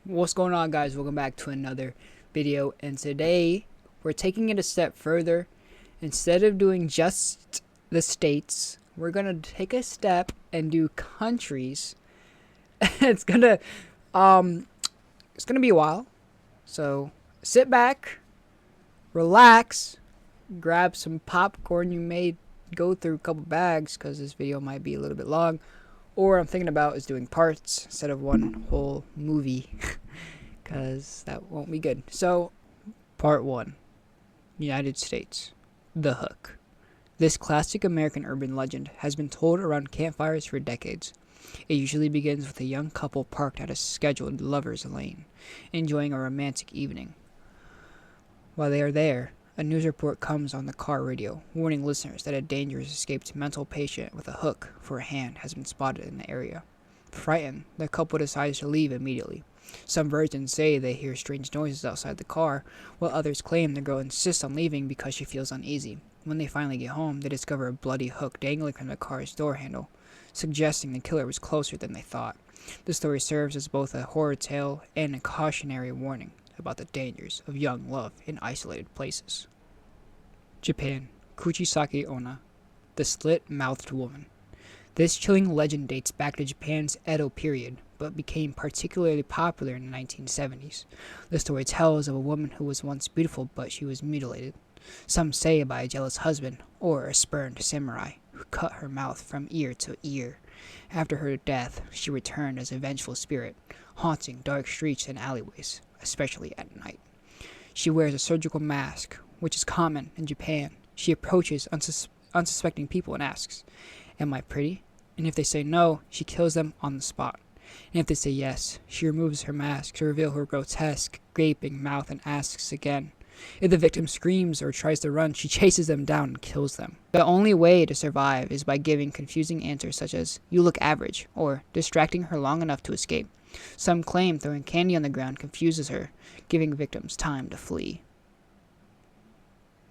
What's going on, guys? Welcome back to another video, and today we're taking it a step further. Instead of doing just the states, we're gonna take a step and do countries. it's gonna um it's gonna be a while, so sit back, relax, grab some popcorn. You may go through a couple bags because this video might be a little bit long, or I'm thinking about is doing parts instead of one whole movie. Because that won't be good. So, part 1, United States. The Hook. This classic American urban legend has been told around campfires for decades. It usually begins with a young couple parked at a scheduled lover's lane, enjoying a romantic evening. While they are there, a news report comes on the car radio, warning listeners that a dangerous escaped mental patient with a hook for a hand has been spotted in the area. Frightened, the couple decides to leave immediately. Some versions say they hear strange noises outside the car, while others claim the girl insists on leaving because she feels uneasy. When they finally get home, they discover a bloody hook dangling from the car's door handle, suggesting the killer was closer than they thought. The story serves as both a horror tale and a cautionary warning about the dangers of young love in isolated places. Japan. Kuchisake Onna, the slit-mouthed woman. This chilling legend dates back to Japan's Edo period, but became particularly popular in the 1970s. The story tells of a woman who was once beautiful, but she was mutilated. Some say by a jealous husband, or a spurned samurai, who cut her mouth from ear to ear. After her death, she returned as a vengeful spirit, haunting dark streets and alleyways, especially at night. She wears a surgical mask, which is common in Japan. She approaches unsuspecting people and asks, "Am I pretty?" And if they say no, she kills them on the spot. And if they say yes, she removes her mask to reveal her grotesque, gaping mouth and asks again. If the victim screams or tries to run, she chases them down and kills them. The only way to survive is by giving confusing answers such as, "You look average," or distracting her long enough to escape. Some claim throwing candy on the ground confuses her, giving victims time to flee.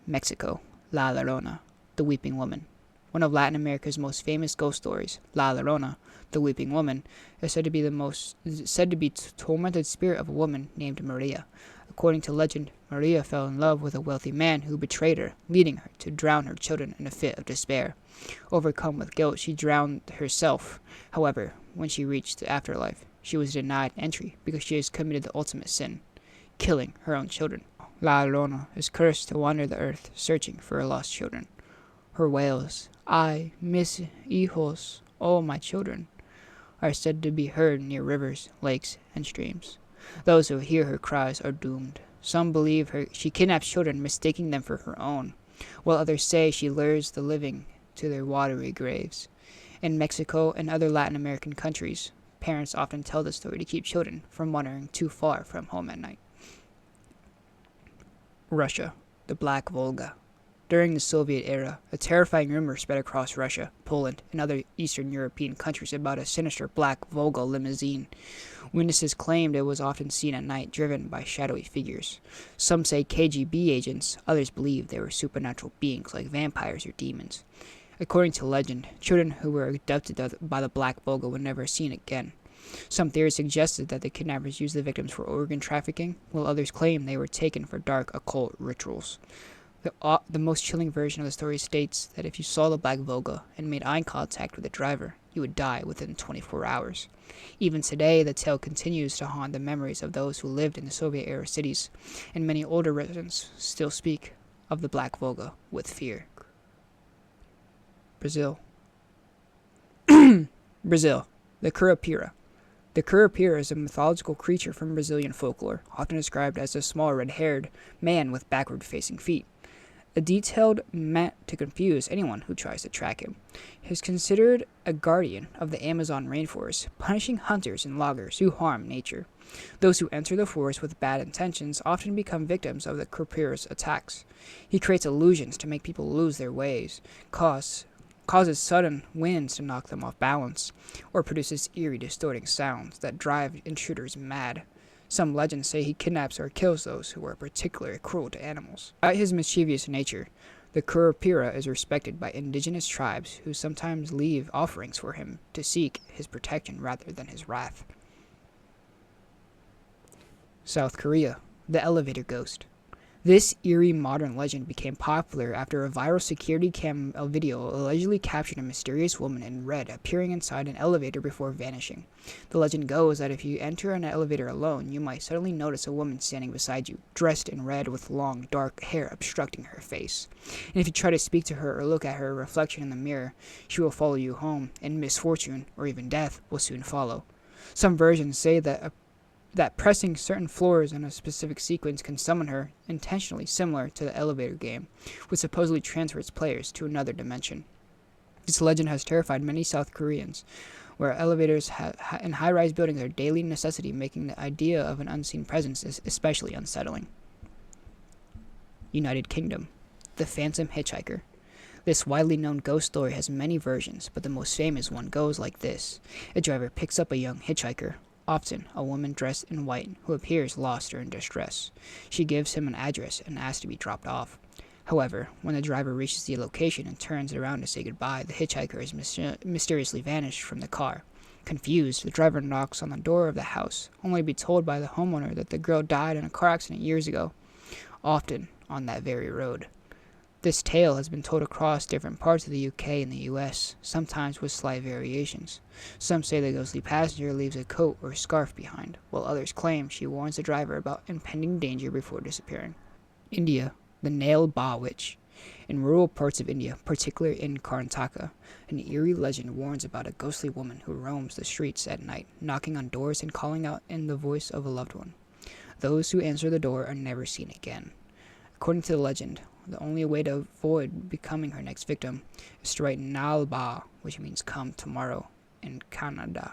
Mexico. La Llorona, the Weeping Woman. One of Latin America's most famous ghost stories, La Llorona, the Weeping Woman, is said to be the tormented spirit of a woman named Maria. According to legend, Maria fell in love with a wealthy man who betrayed her, leading her to drown her children in a fit of despair. Overcome with guilt, she drowned herself. However, when she reached the afterlife, she was denied entry because she has committed the ultimate sin, killing her own children. La Llorona is cursed to wander the earth, searching for her lost children. Her wails, "Ay, mis hijos, oh my children," are said to be heard near rivers, lakes, and streams. Those who hear her cries are doomed. Some believe she kidnaps children, mistaking them for her own, while others say she lures the living to their watery graves. In Mexico and other Latin American countries, parents often tell the story to keep children from wandering too far from home at night. Russia, the Black Volga. During the Soviet era, a terrifying rumor spread across Russia, Poland, and other Eastern European countries about a sinister black Volga limousine. Witnesses claimed it was often seen at night, driven by shadowy figures. Some say KGB agents, others believe they were supernatural beings like vampires or demons. According to legend, children who were abducted by the Black Volga were never seen again. Some theories suggested that the kidnappers used the victims for organ trafficking, while others claimed they were taken for dark occult rituals. The most chilling version of the story states that if you saw the Black Volga and made eye contact with the driver, you would die within 24 hours. Even today, the tale continues to haunt the memories of those who lived in the Soviet-era cities, and many older residents still speak of the Black Volga with fear. Brazil. Brazil. The Curupira. The Curupira is a mythological creature from Brazilian folklore, often described as a small red-haired man with backward-facing feet. A detail meant to confuse anyone who tries to track him. He is considered a guardian of the Amazon rainforest, punishing hunters and loggers who harm nature. Those who enter the forest with bad intentions often become victims of the Curupira's attacks. He creates illusions to make people lose their ways, causes sudden winds to knock them off balance, or produces eerie, distorting sounds that drive intruders mad. Some legends say he kidnaps or kills those who are particularly cruel to animals. Despite his mischievous nature, the Curupira is respected by indigenous tribes who sometimes leave offerings for him to seek his protection rather than his wrath. South Korea, the elevator ghost. This eerie modern legend became popular after a viral security cam video allegedly captured a mysterious woman in red appearing inside an elevator before vanishing. The legend goes that if you enter an elevator alone, you might suddenly notice a woman standing beside you, dressed in red with long, dark hair obstructing her face. And if you try to speak to her or look at her reflection in the mirror, she will follow you home, and misfortune, or even death, will soon follow. Some versions say that pressing certain floors in a specific sequence can summon her, intentionally similar to the elevator game, which supposedly transfers players to another dimension. This legend has terrified many South Koreans, where elevators in high-rise buildings are daily necessity, making the idea of an unseen presence especially unsettling. United Kingdom. The Phantom Hitchhiker. This widely known ghost story has many versions, but the most famous one goes like this. A driver picks up a young hitchhiker, often a woman dressed in white, who appears lost or in distress. She gives him an address and asks to be dropped off. However, when the driver reaches the location and turns around to say goodbye, the hitchhiker is mysteriously vanished from the car. Confused, the driver knocks on the door of the house, only to be told by the homeowner that the girl died in a car accident years ago, often on that very road. This tale has been told across different parts of the UK and the US, sometimes with slight variations. Some say the ghostly passenger leaves a coat or scarf behind, while others claim she warns the driver about impending danger before disappearing. India, the Nail Ba Witch. In rural parts of India, particularly in Karnataka, an eerie legend warns about a ghostly woman who roams the streets at night, knocking on doors and calling out in the voice of a loved one. Those who answer the door are never seen again. According to the legend, the only way to avoid becoming her next victim is to write Naal Ba, which means come tomorrow, in Kannada,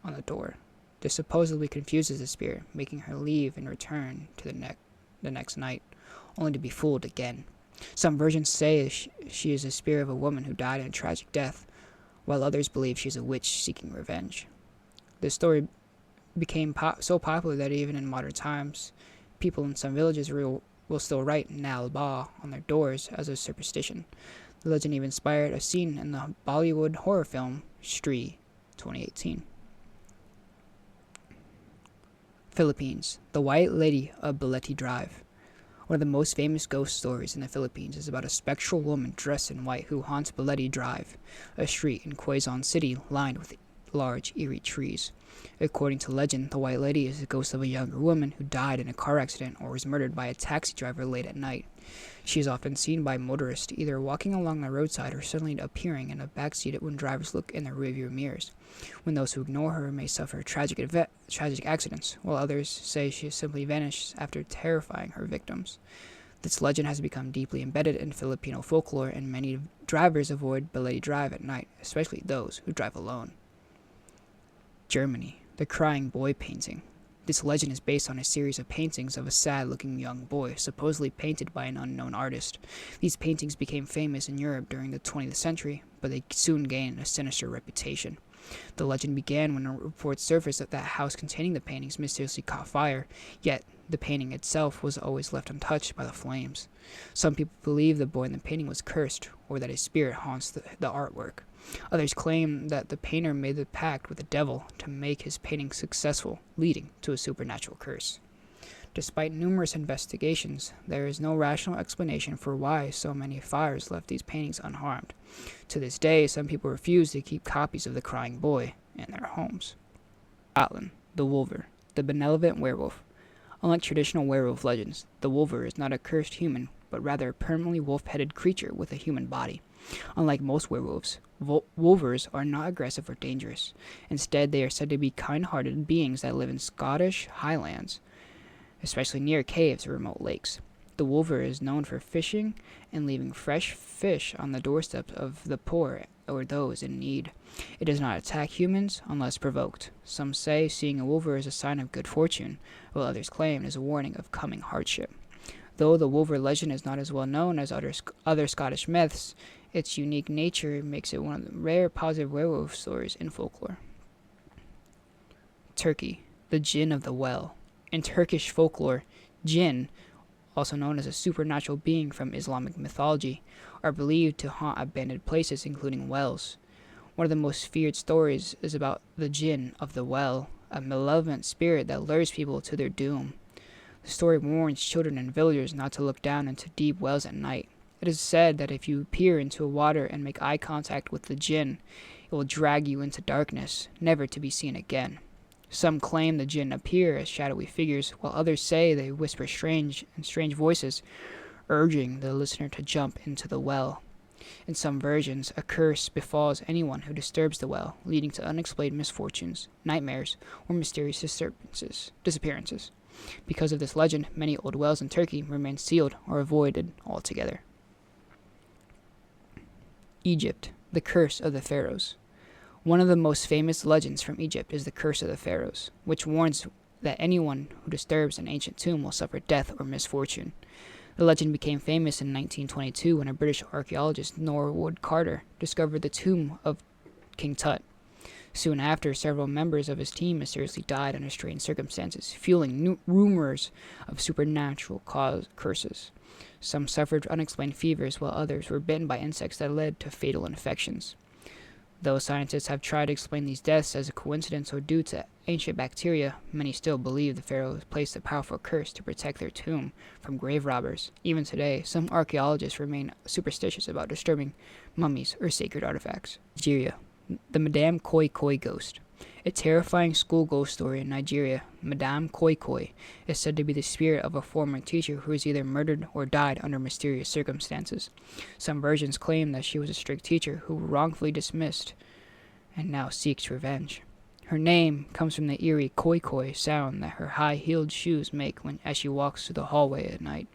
on the door. This supposedly confuses the spirit, making her leave and return to the next night, only to be fooled again. Some versions say she is the spirit of a woman who died in a tragic death, while others believe she is a witch seeking revenge. This story became so popular that even in modern times, people in some villages will still write Naal Ba on their doors as a superstition. The legend even inspired a scene in the Bollywood horror film Stree 2018. Philippines, the White Lady of Balete Drive. One of the most famous ghost stories in the Philippines is about a spectral woman dressed in white who haunts Balete Drive, a street in Quezon City lined with large, eerie trees. According to legend, the White Lady is the ghost of a younger woman who died in a car accident or was murdered by a taxi driver late at night. She is often seen by motorists either walking along the roadside or suddenly appearing in a backseat when drivers look in their rearview mirrors, when those who ignore her may suffer tragic accidents, while others say she simply vanishes after terrifying her victims. This legend has become deeply embedded in Filipino folklore, and many drivers avoid Balete Drive at night, especially those who drive alone. Germany, the Crying Boy Painting. This legend is based on a series of paintings of a sad-looking young boy, supposedly painted by an unknown artist. These paintings became famous in Europe during the 20th century, but they soon gained a sinister reputation. The legend began when a report surfaced that that house containing the paintings mysteriously caught fire, yet the painting itself was always left untouched by the flames. Some people believe the boy in the painting was cursed, or that his spirit haunts the artwork. Others claim that the painter made the pact with the devil to make his painting successful, leading to a supernatural curse. Despite numerous investigations, there is no rational explanation for why so many fires left these paintings unharmed. To this day, some people refuse to keep copies of the Crying Boy in their homes. Scotland, the Wolver, the benevolent werewolf. Unlike traditional werewolf legends, the Wolver is not a cursed human, but rather a permanently wolf-headed creature with a human body. Unlike most werewolves, Wolvers are not aggressive or dangerous. Instead, they are said to be kind-hearted beings that live in Scottish highlands, especially near caves or remote lakes. The Wolver is known for fishing and leaving fresh fish on the doorsteps of the poor or those in need. It does not attack humans unless provoked. Some say seeing a Wolver is a sign of good fortune, while others claim it is a warning of coming hardship. Though the Wolver legend is not as well known as other Scottish myths, its unique nature makes it one of the rare positive werewolf stories in folklore. Turkey, the Jinn of the Well. In Turkish folklore, jinn, also known as a supernatural being from Islamic mythology, are believed to haunt abandoned places including wells. One of the most feared stories is about the Jinn of the Well, a malevolent spirit that lures people to their doom. The story warns children and villagers not to look down into deep wells at night. It is said that if you peer into water and make eye contact with the jinn, it will drag you into darkness, never to be seen again. Some claim the jinn appear as shadowy figures, while others say they whisper strange voices, urging the listener to jump into the well. In some versions, a curse befalls anyone who disturbs the well, leading to unexplained misfortunes, nightmares, or mysterious disappearances. Because of this legend, many old wells in Turkey remain sealed or avoided altogether. Egypt, the Curse of the Pharaohs. One of the most famous legends from Egypt is the Curse of the Pharaohs, which warns that anyone who disturbs an ancient tomb will suffer death or misfortune. The legend became famous in 1922 when a British archaeologist, Norwood Carter, discovered the tomb of King Tut. Soon after, several members of his team mysteriously died under strange circumstances, fueling rumors of supernatural curses. Some suffered unexplained fevers, while others were bitten by insects that led to fatal infections. Though scientists have tried to explain these deaths as a coincidence or due to ancient bacteria, many still believe the pharaohs placed a powerful curse to protect their tomb from grave robbers. Even today, some archaeologists remain superstitious about disturbing mummies or sacred artifacts. Nigeria, the Madame Koi Koi ghost. A terrifying school ghost story in Nigeria, Madame Koi Koi is said to be the spirit of a former teacher who was either murdered or died under mysterious circumstances. Some versions claim that she was a strict teacher who was wrongfully dismissed and now seeks revenge. Her name comes from the eerie koi koi sound that her high-heeled shoes make as she walks through the hallway at night.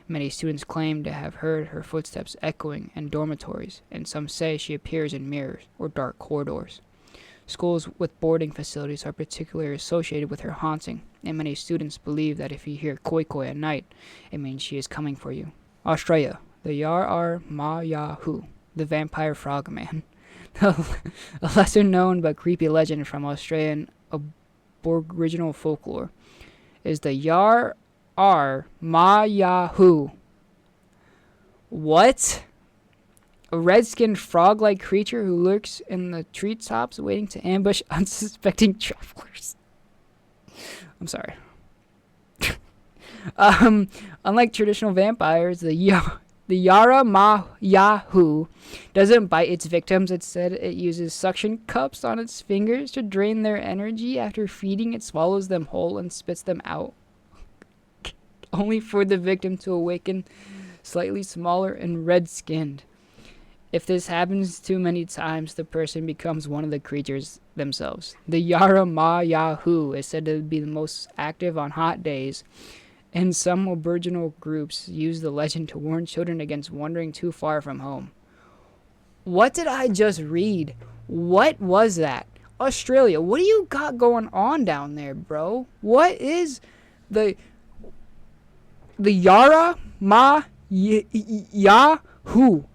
Many students claim to have heard her footsteps echoing in dormitories, and some say she appears in mirrors or dark corridors. Schools with boarding facilities are particularly associated with her haunting, and many students believe that if you hear koi koi at night, it means she is coming for you. Australia, the Yar Ma Yahu, the vampire frogman. A lesser-known but creepy legend from Australian Aboriginal folklore is the Yar Ma Yahu. What? A red-skinned frog-like creature who lurks in the treetops waiting to ambush unsuspecting travelers. I'm sorry. Unlike traditional vampires, the Yara Ma Yahu doesn't bite its victims. Instead, it uses suction cups on its fingers to drain their energy. After feeding, it swallows them whole and spits them out, only for the victim to awaken slightly smaller and red-skinned. If this happens too many times, the person becomes one of the creatures themselves. The Yara Ma Yahu is said to be the most active on hot days, and some Aboriginal groups use the legend to warn children against wandering too far from home. What did I just read? What was that? Australia, what do you got going on down there, bro? What is the Yara Ma Yahu?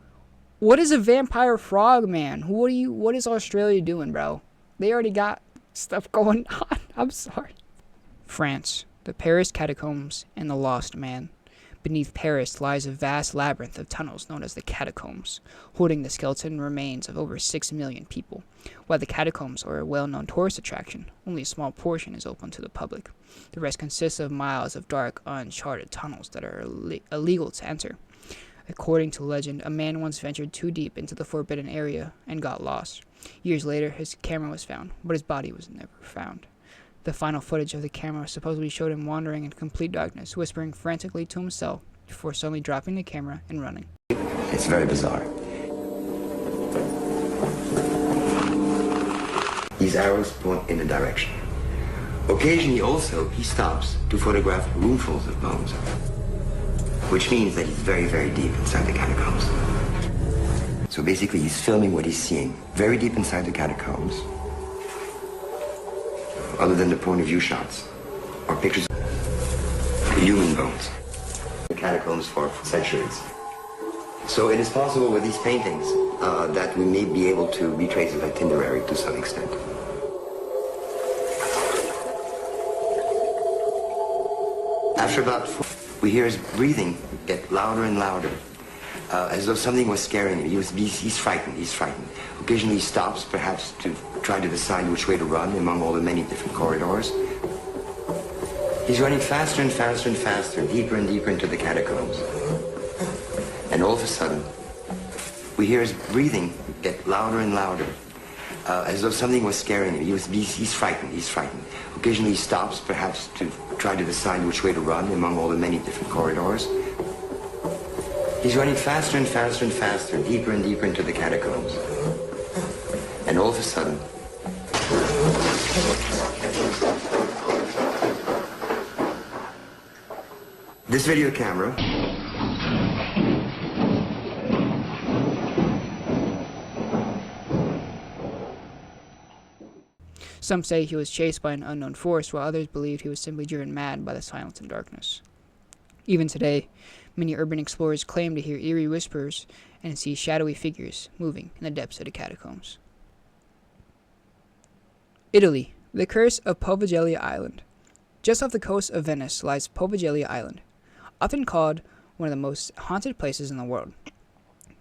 What is a vampire frog man? What is Australia doing, bro? They already got stuff going on. I'm sorry. France, the Paris catacombs and the lost man. Beneath Paris lies a vast labyrinth of tunnels known as the catacombs, holding the skeleton remains of over 6 million people. While the catacombs are a well-known tourist attraction, only a small portion is open to the public. The rest consists of miles of dark, uncharted tunnels that are illegal to enter. According to legend, a man once ventured too deep into the forbidden area and got lost. Years later, his camera was found, but his body was never found. The final footage of the camera supposedly showed him wandering in complete darkness, whispering frantically to himself before suddenly dropping the camera and running. It's very bizarre. These arrows point in a direction. Occasionally also, he stops to photograph roomfuls of bones, which means that he's very, very deep inside the catacombs. So basically, he's filming what he's seeing very deep inside the catacombs, other than the point of view shots or pictures of human bones. The catacombs for centuries. So it is possible with these paintings that we may be able to retrace his itinerary to some extent. After about 4, we hear his breathing get louder and louder. as though something was scaring him. He's frightened, he's frightened. Occasionally he stops, perhaps to try to decide which way to run among all the many different corridors. He's running faster and faster and faster, deeper and deeper into the catacombs. And all of a sudden, we hear his breathing get louder and louder, as though something was scaring him. He's frightened, he's frightened. Occasionally he stops, perhaps to try to decide which way to run among all the many different corridors. He's running faster and faster and faster, deeper and deeper into the catacombs. And all of a sudden, this video camera Some say he was chased by an unknown force, while others believed he was simply driven mad by the silence and darkness. Even today, many urban explorers claim to hear eerie whispers and see shadowy figures moving in the depths of the catacombs. Italy, the curse of Poveglia Island. Just off the coast of Venice lies Poveglia Island, often called one of the most haunted places in the world.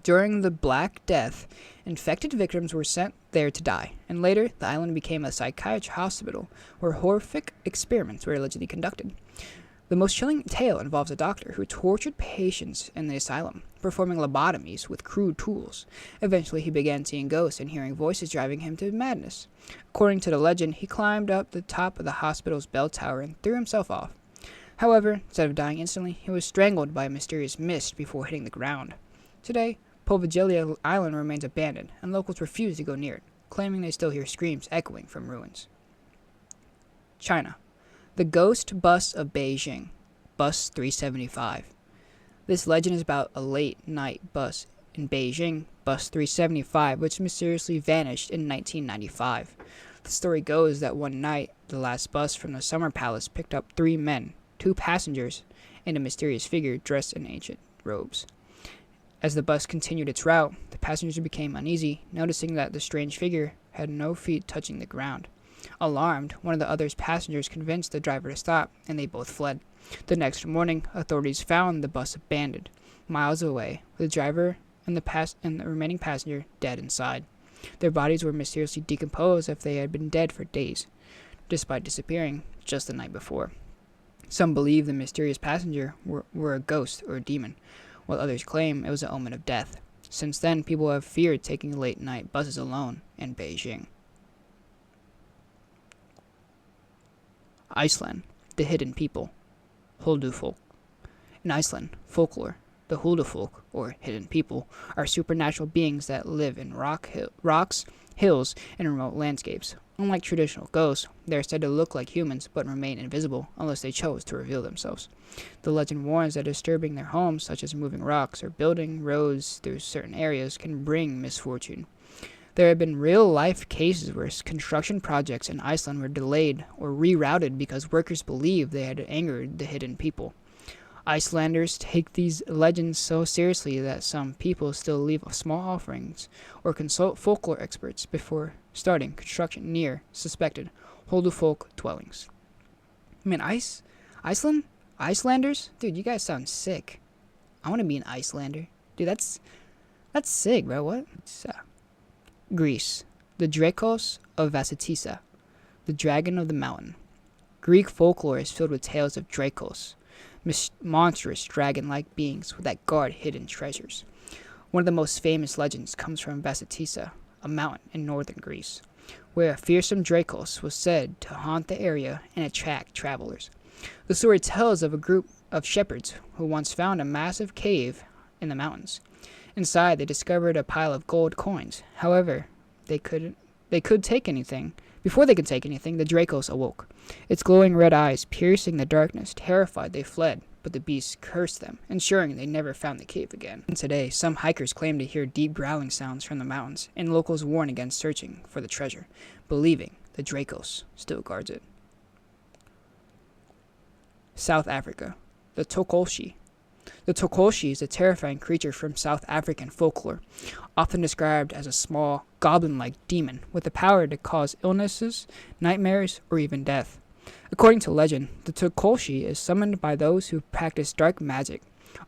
During the Black Death, infected victims were sent there to die, and later the island became a psychiatric hospital where horrific experiments were allegedly conducted. The most chilling tale involves a doctor who tortured patients in the asylum, performing lobotomies with crude tools. Eventually, he began seeing ghosts and hearing voices driving him to madness. According to the legend, he climbed up the top of the hospital's bell tower and threw himself off. However, instead of dying instantly, he was strangled by a mysterious mist before hitting the ground. Today, Poveglia Island remains abandoned, and locals refuse to go near it, claiming they still hear screams echoing from ruins. China. The Ghost Bus of Beijing, Bus 375. This legend is about a late-night bus in Beijing, Bus 375, which mysteriously vanished in 1995. The story goes that one night, the last bus from the Summer Palace picked up 3 men, 2 passengers, and a mysterious figure dressed in ancient robes. As the bus continued its route, the passengers became uneasy, noticing that the strange figure had no feet touching the ground. Alarmed, one of the other passengers convinced the driver to stop, and they both fled. The next morning, authorities found the bus abandoned, miles away, with the driver and the remaining passenger dead inside. Their bodies were mysteriously decomposed as if they had been dead for days, despite disappearing just the night before. Some believe the mysterious passenger were a ghost or a demon, while others claim it was an omen of death. Since then, people have feared taking late-night buses alone in Beijing. Iceland, the hidden people, Huldufolk. In Iceland, folklore, the Huldufolk, or hidden people, are supernatural beings that live in rocks, hills, and remote landscapes. Unlike traditional ghosts, they are said to look like humans but remain invisible unless they chose to reveal themselves. The legend warns that disturbing their homes, such as moving rocks or building roads through certain areas, can bring misfortune. There have been real-life cases where construction projects in Iceland were delayed or rerouted because workers believed they had angered the hidden people. Icelanders take these legends so seriously that some people still leave small offerings or consult folklore experts before starting construction near suspected Huldufolk dwellings. Man, Iceland? Icelanders? Dude, you guys sound sick. I want to be an Icelander. Dude, that's sick, bro. What? Greece. The Drakos of Vasitisa, the dragon of the mountain. Greek folklore is filled with tales of Drakos, monstrous dragon-like beings that guard hidden treasures. One of the most famous legends comes from Vasitisa, a mountain in northern Greece, where a fearsome Drakos was said to haunt the area and attract travelers. The story tells of a group of shepherds who once found a massive cave in the mountains. Inside, they discovered a pile of gold coins. However, they could take anything. Before they could take anything, the Drakos awoke. Its glowing red eyes piercing the darkness. Terrified, they fled, but the beast cursed them, ensuring they never found the cave again. And today, some hikers claim to hear deep growling sounds from the mountains, and locals warn against searching for the treasure, believing the Drakos still guards it. South Africa. The Tokolshi. The Tokolshi is a terrifying creature from South African folklore, often described as a small, goblin-like demon with the power to cause illnesses, nightmares, or even death. According to legend, the Tokolshi is summoned by those who practice dark magic.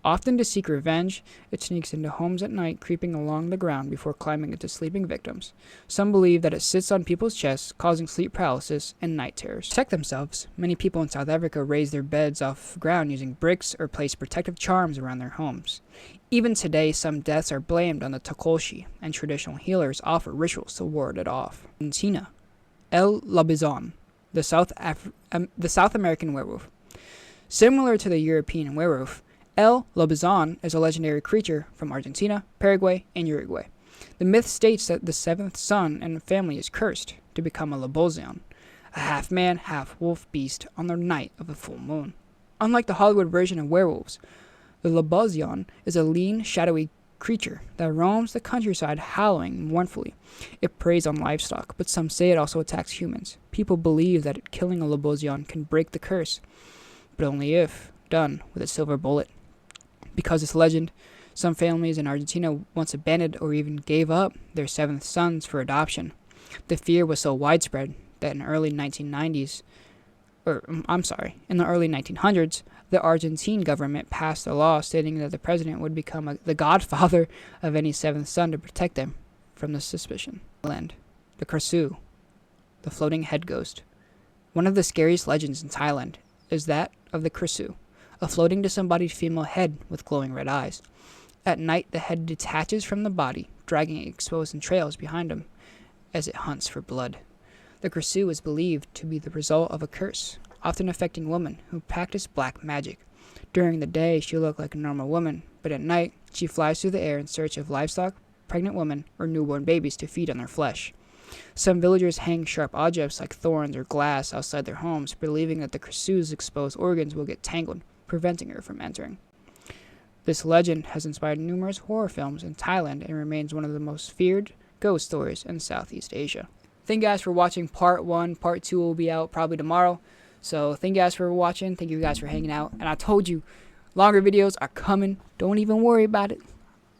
Often to seek revenge, it sneaks into homes at night, creeping along the ground before climbing into sleeping victims. Some believe that it sits on people's chests, causing sleep paralysis and night terrors. To protect themselves, many people in South Africa raise their beds off ground using bricks or place protective charms around their homes. Even today, some deaths are blamed on the Takolshi, and traditional healers offer rituals to ward it off. Argentina, El Lobizon, the South American werewolf. Similar to the European werewolf, El Lobizon is a legendary creature from Argentina, Paraguay, and Uruguay. The myth states that the seventh son in the family is cursed to become a Lobozion, a half-man, half-wolf beast on the night of a full moon. Unlike the Hollywood version of werewolves, the Lobozion is a lean, shadowy creature that roams the countryside howling mournfully. It preys on livestock, but some say it also attacks humans. People believe that killing a Lobozion can break the curse, but only if done with a silver bullet. Because of this legend, some families in Argentina once abandoned or even gave up their seventh sons for adoption. The fear was so widespread that in the early 1900s, the Argentine government passed a law stating that the president would become the godfather of any seventh son to protect them from the suspicion. The Kersu, the floating head ghost. One of the scariest legends in Thailand is that of the Kersu, a floating disembodied female head with glowing red eyes. At night, the head detaches from the body, dragging exposed entrails behind him as it hunts for blood. The Kersu is believed to be the result of a curse, often affecting women who practice black magic. During the day, she looked like a normal woman, but at night, she flies through the air in search of livestock, pregnant women, or newborn babies to feed on their flesh. Some villagers hang sharp objects like thorns or glass outside their homes, believing that the Kersu's exposed organs will get tangled, preventing her from entering. This legend has inspired numerous horror films in Thailand and remains one of the most feared ghost stories in Southeast Asia. Thank you guys for watching part 1. Part 2 will be out probably tomorrow. So thank you guys for watching. Thank you guys for hanging out. And I told you, longer videos are coming. Don't even worry about it.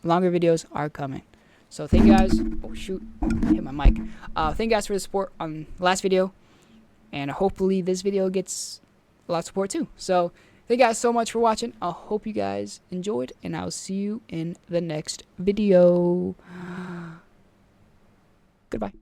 Longer videos are coming. So thank you guys. Oh shoot, hit my mic. Thank you guys for the support on the last video. And hopefully this video gets a lot of support too. So thank you guys so much for watching. I hope you guys enjoyed. And I'll see you in the next video. Goodbye.